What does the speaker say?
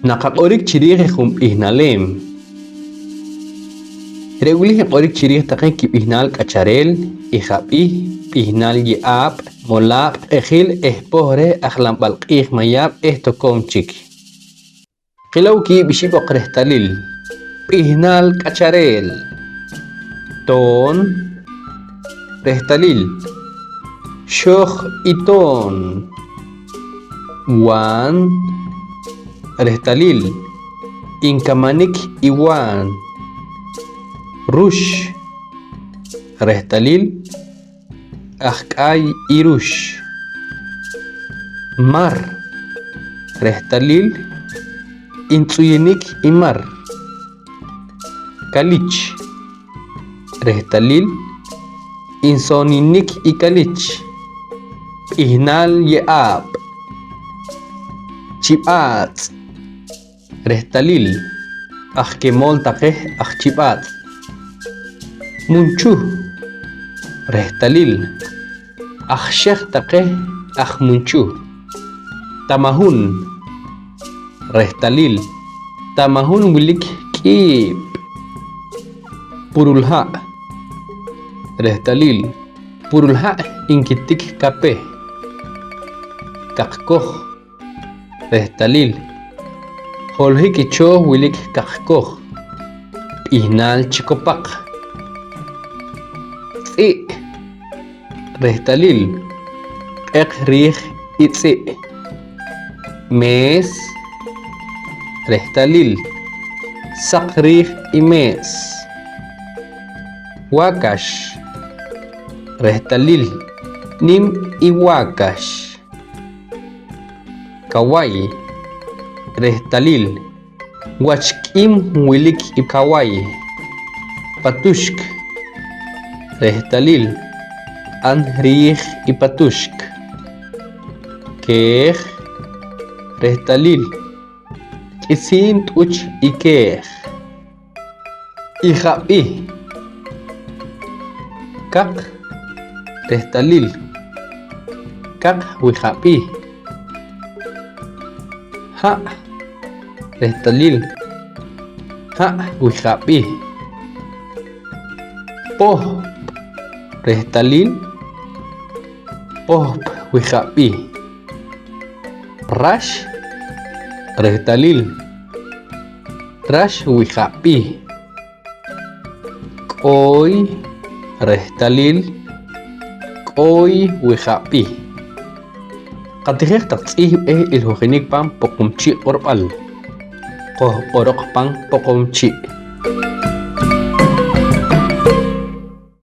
Naqaq'orik chirij junp'ijnalem. Rewlij q'orik chirij taqej kib'ijnal k'acharel, ijab'ij, b'ijnal ye'aab', molaab', q'ejil, poj re ajlamb'al q'iij mayab' tokom chik. Qilaw kib'ixib' oqrejtalil. B'ijnal k'acharel. Ton, rejtalil. Xoj iton. Wan, rejtalil. Inkamanik iwan. Rush, rejtalil. Ajk'ay irush. Mar, rejtalil. Intz'uyinik imar. Kalich, rejtalil. Insoninik ikalich. B'ijnal ye'aab'. Chib'atz', rejtalil. Ajkemol taqej ajchib'atz'. Munchuh, rejtalil. Ajxej taqej ajmunchuh. Tamahun, rejtalil. Tamahun wilik k'ib'. Purulha', rejtalil. Purulha' inkitik kapej. Kaqkoj, rejtalil. Jolhik ichoj wilik kaqkoj. B'ijnal chikopaq. Tz'i', rejtalil. Q'eq riij itz'i'. Mes, rejtalil. Saq riij imes. Wakash, rejtalil. Nim iwakash. Kaway, rejtalil. Wachk'im wilik ikaway. Patushk, rejtalil. An riij ipatushk. Kej, rejtalil. K'isin t'uch ikej. Ijab'ij. Kaq, rejtalil. Kaq wijab'ij. Ha', rejtalil. Ha' wijab'ij. Poj, rejtalil. Pojp wijab'ij. Rax, rejtalil. Rax wijab'ij. K'oy, rejtalil. K'oy wijab'ij. Qatijej taq tz'ij b'ej ilhujinik pan poqomchi' q'orb'al. Qoj q'oroq pan poqomchi'.